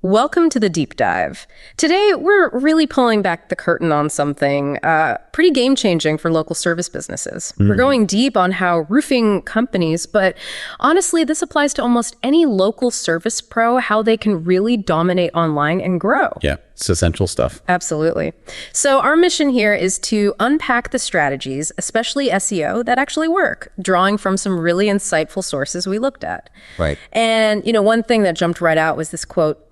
Welcome to the deep dive. Today, we're really pulling back the curtain on something pretty game-changing for local service businesses. We're going deep on how roofing companies, but honestly, this applies to almost any local service pro, how they can really dominate online and grow. Yeah, it's essential stuff. Absolutely. So our mission here is to unpack the strategies, especially SEO, that actually work, drawing from some really insightful sources we looked at. Right. And, one thing that jumped right out was this quote: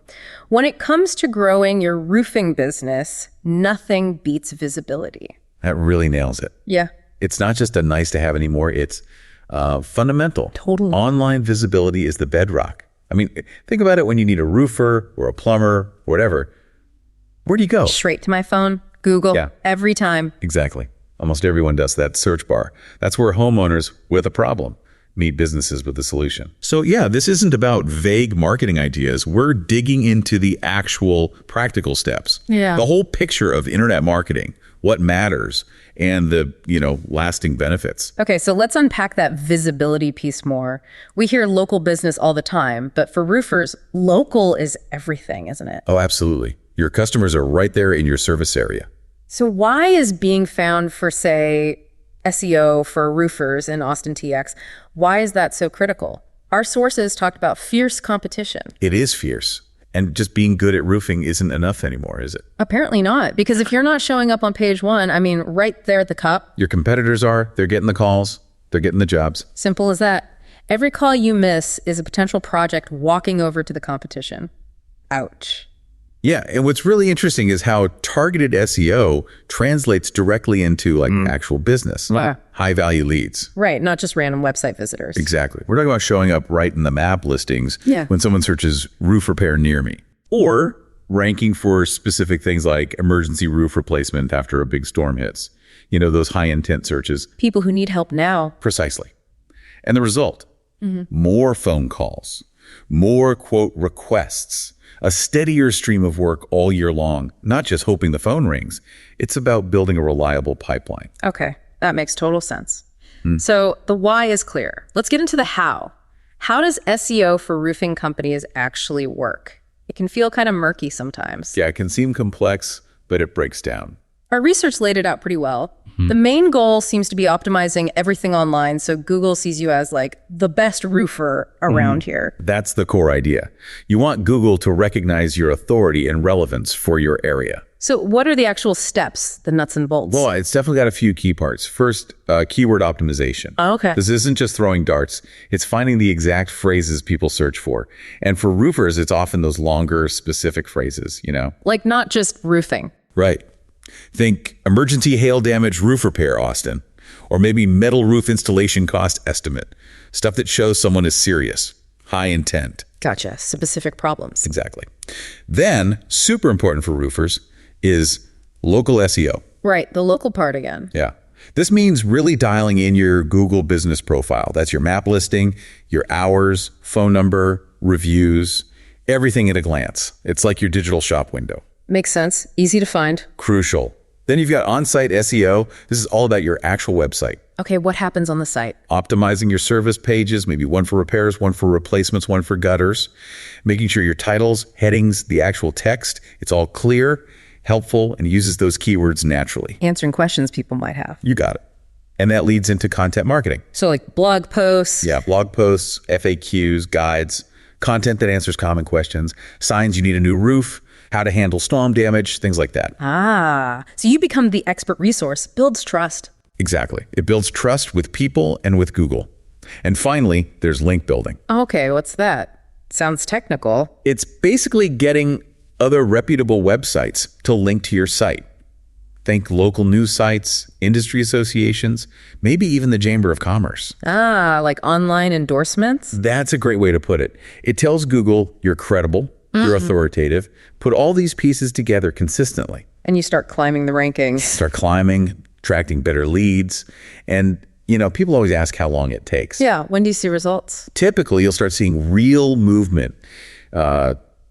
"When it comes to growing your roofing business, nothing beats visibility." That really nails it. Yeah. It's not just a nice to have anymore. It's fundamental. Totally. Online visibility is the bedrock. I mean, think about it when you need a roofer or a plumber or whatever. Where do you go? Straight to my phone, Google, every time. Exactly. Almost everyone does that search bar. That's where homeowners with a problem meet businesses with a solution. So yeah, this isn't about vague marketing ideas. We're digging into the actual practical steps. Yeah. The whole picture of internet marketing, what matters, and the, lasting benefits. Okay, so let's unpack that visibility piece more. We hear local business all the time, but for roofers, local is everything, isn't it? Oh, absolutely. Your customers are right there in your service area. So why is being found for, say, SEO for roofers in Austin TX, why is that so critical? Our sources talked about fierce competition. It is fierce. And just being good at roofing isn't enough anymore, is it? Apparently not, because if you're not showing up on page one, right there at the top. Your competitors are, they're getting the calls, they're getting the jobs. Simple as that. Every call you miss is a potential project walking over to the competition. Ouch. Yeah, and what's really interesting is how targeted SEO translates directly into actual business, high value leads. Right, not just random website visitors. Exactly. We're talking about showing up right in the map listings when someone searches roof repair near me, or ranking for specific things like emergency roof replacement after a big storm hits. Those high intent searches. People who need help now. Precisely. And the result, more phone calls, more quote requests, a steadier stream of work all year long, not just hoping the phone rings. It's about building a reliable pipeline. Okay, that makes total sense. So the why is clear. Let's get into the how. How does SEO for roofing companies actually work? It can feel kind of murky sometimes. Yeah, it can seem complex, but it breaks down. Our research laid it out pretty well. The main goal seems to be optimizing everything online so Google sees you as the best roofer around here. That's the core idea. You want Google to recognize your authority and relevance for your area. So what are the actual steps, the nuts and bolts? Well, it's definitely got a few key parts. First, keyword optimization. Oh, okay. This isn't just throwing darts. It's finding the exact phrases people search for. And for roofers, it's often those longer, specific phrases, Like not just roofing. Right. Think emergency hail damage roof repair, Austin. Or maybe metal roof installation cost estimate. Stuff that shows someone is serious, high intent. Gotcha. Specific problems. Exactly. Then, super important for roofers is local SEO. Right. The local part again. Yeah. This means really dialing in your Google business profile. That's your map listing, your hours, phone number, reviews, everything at a glance. It's like your digital shop window. Makes sense. Easy to find. Crucial. Then you've got on-site SEO. This is all about your actual website. Okay, what happens on the site? Optimizing your service pages, maybe one for repairs, one for replacements, one for gutters. Making sure your titles, headings, the actual text, it's all clear, helpful, and uses those keywords naturally. Answering questions people might have. You got it. And that leads into content marketing. So blog posts. Yeah, blog posts, FAQs, guides, content that answers common questions, signs you need a new roof, how to handle storm damage, things like that. So you become the expert resource, builds trust. Exactly. It builds trust with people and with Google. And finally, there's link building. Okay, what's that? Sounds technical. It's basically getting other reputable websites to link to your site. Think local news sites, industry associations, maybe even the Chamber of Commerce. Like online endorsements? That's a great way to put it. It tells Google you're credible, you're authoritative. Put all these pieces together consistently. And you start climbing the rankings. Start climbing, attracting better leads. And, people always ask how long it takes. Yeah, when do you see results? Typically, you'll start seeing real movement,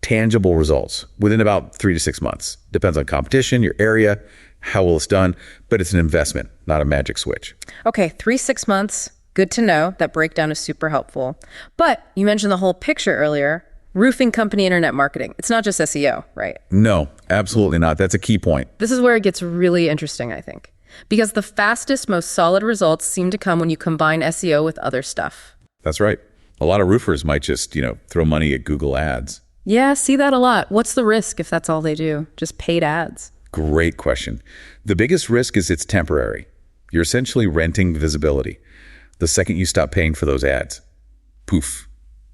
tangible results within about 3 to 6 months. Depends on competition, your area, how well it's done, but it's an investment, not a magic switch. Okay, 3-6 months. Good to know. That breakdown is super helpful. But you mentioned the whole picture earlier. roofing company internet marketing. It's not just SEO, right? No, absolutely not. That's a key point. This is where it gets really interesting, I think. Because the fastest, most solid results seem to come when you combine SEO with other stuff. That's right. A lot of roofers might just, throw money at Google ads. Yeah, see that a lot. What's the risk if that's all they do? Just paid ads? Great question. The biggest risk is it's temporary. You're essentially renting visibility. The second you stop paying for those ads, poof,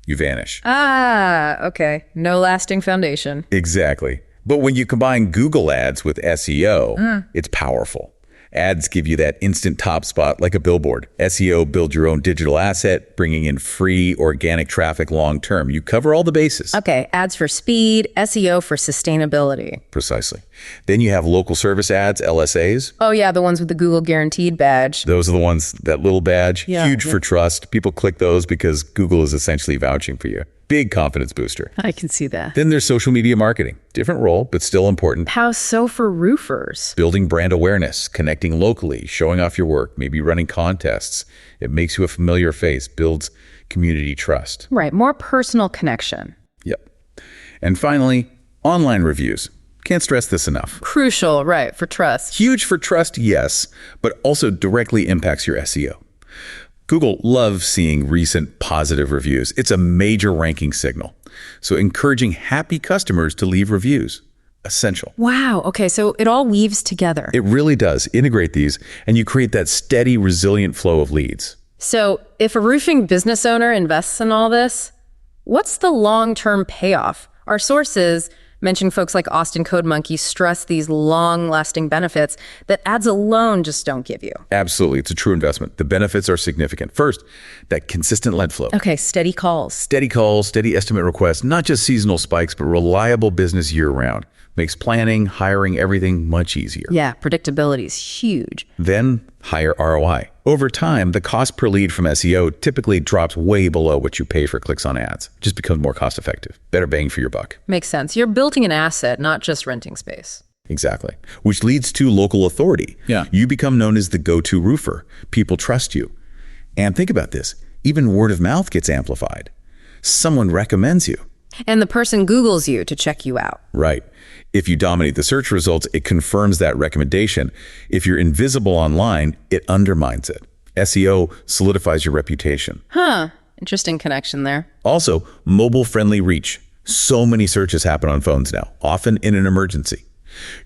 you vanish. Ah, okay. No lasting foundation. Exactly. But when you combine Google ads with SEO, it's powerful. Ads give you that instant top spot like a billboard. SEO builds your own digital asset, bringing in free organic traffic long term. You cover all the bases. Okay, ads for speed, SEO for sustainability. Precisely. Then you have local service ads, LSAs. Oh yeah, the ones with the Google Guaranteed badge. Those are the ones, that little badge, huge Yeah. for trust. People click those because Google is essentially vouching for you. Big confidence booster. I can see that. Then there's social media marketing. Different role, but still important. How so for roofers? Building brand awareness, connecting locally, showing off your work, maybe running contests. It makes you a familiar face, builds community trust. Right, more personal connection. Yep. And finally, online reviews. Can't stress this enough. Crucial, right, for trust. Huge for trust, yes, but also directly impacts your SEO. Google loves seeing recent positive reviews. It's a major ranking signal. So encouraging happy customers to leave reviews, essential. Wow, okay, so it all weaves together. It really does. Integrate these and you create that steady, resilient flow of leads. So if a roofing business owner invests in all this, what's the long-term payoff? Our sources mention folks like Austin Code Monkey stress these long-lasting benefits that ads alone just don't give you. Absolutely. It's a true investment. The benefits are significant. First, that consistent lead flow. Okay, steady calls. Steady calls, steady estimate requests, not just seasonal spikes, but reliable business year-round. Makes planning, hiring, everything much easier. Yeah, predictability is huge. Then, higher ROI. Over time, the cost per lead from SEO typically drops way below what you pay for clicks on ads. It just becomes more cost-effective. Better bang for your buck. Makes sense. You're building an asset, not just renting space. Exactly. Which leads to local authority. Yeah. You become known as the go-to roofer. People trust you. And think about this. Even word of mouth gets amplified. Someone recommends you. And the person Googles you to check you out. Right. If you dominate the search results, it confirms that recommendation. If you're invisible online, it undermines it. SEO solidifies your reputation. Huh. Interesting connection there. Also, mobile-friendly reach. So many searches happen on phones now, often in an emergency.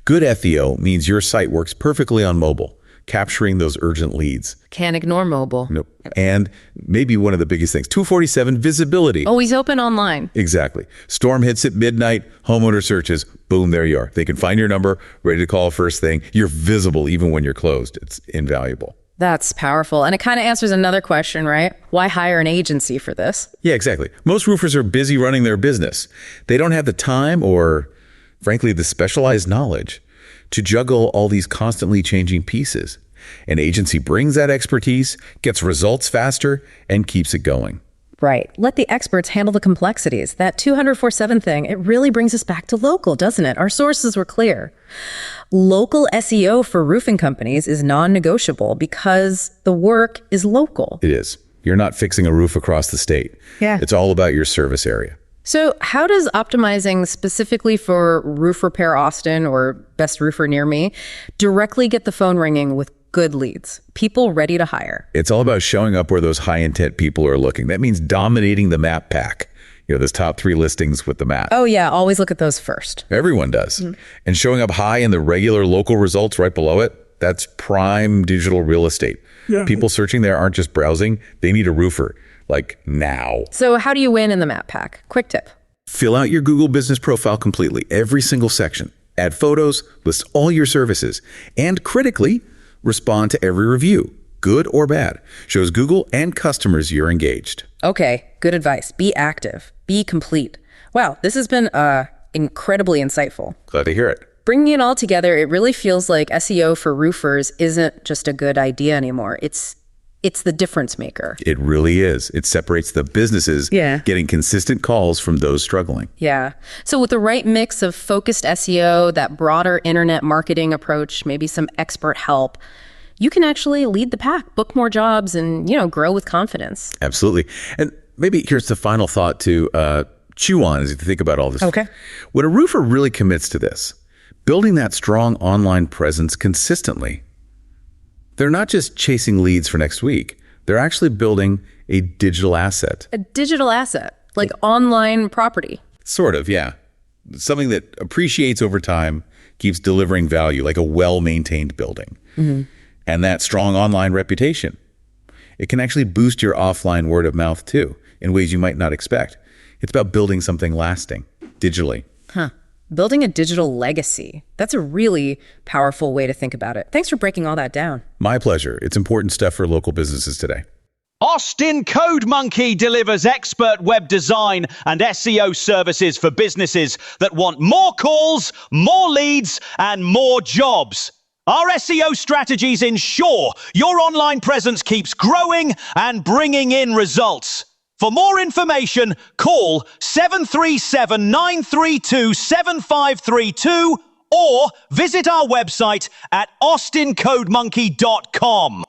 Good SEO means your site works perfectly on mobile, capturing those urgent leads. Can't ignore mobile. Nope. And maybe one of the biggest things, 247, visibility. Always open online. Exactly. Storm hits at midnight, homeowner searches, boom, there you are. They can find your number, ready to call first thing. You're visible even when you're closed. It's invaluable. That's powerful. And it kind of answers another question, right? Why hire an agency for this? Yeah, exactly. Most roofers are busy running their business. They don't have the time or, frankly, the specialized knowledge to juggle all these constantly changing pieces. An agency brings that expertise, gets results faster, and keeps it going. Right. Let the experts handle the complexities. That 200/7 thing, it really brings us back to local, doesn't it? Our sources were clear. Local SEO for roofing companies is non-negotiable because the work is local. It is. You're not fixing a roof across the state. Yeah. It's all about your service area. So how does optimizing specifically for Roof Repair Austin or Best Roofer Near Me directly get the phone ringing with good leads, people ready to hire? It's all about showing up where those high-intent people are looking. That means dominating the map pack. Those top 3 listings with the map. Oh yeah, always look at those first. Everyone does. And showing up high in the regular local results right below it, that's prime digital real estate. Yeah. People searching there aren't just browsing. They need a roofer, like now. So how do you win in the map pack? Quick tip. Fill out your Google business profile completely, every single section. Add photos, list all your services, and critically, respond to every review, good or bad. Shows Google and customers you're engaged. Okay, good advice. Be active. Be complete. Wow, this has been incredibly insightful. Glad to hear it. Bringing it all together, it really feels like SEO for roofers isn't just a good idea anymore. It's the difference maker. It really is. It separates the businesses getting consistent calls from those struggling. Yeah. So with the right mix of focused SEO, that broader internet marketing approach, maybe some expert help, you can actually lead the pack, book more jobs, and grow with confidence. Absolutely. And maybe here's the final thought to chew on as you think about all this. Okay. When a roofer really commits to this, building that strong online presence consistently, they're not just chasing leads for next week. They're actually building a digital asset. A digital asset, like online property. Sort of, yeah. Something that appreciates over time, keeps delivering value, like a well-maintained building. And that strong online reputation, it can actually boost your offline word of mouth too, in ways you might not expect. It's about building something lasting, digitally. Building a digital legacy. That's a really powerful way to think about it. Thanks for breaking all that down. My pleasure. It's important stuff for local businesses today. Austin Code Monkey delivers expert web design and SEO services for businesses that want more calls, more leads, and more jobs. Our SEO strategies ensure your online presence keeps growing and bringing in results. For more information, call 737-932-7532 or visit our website at austincodemonkey.com.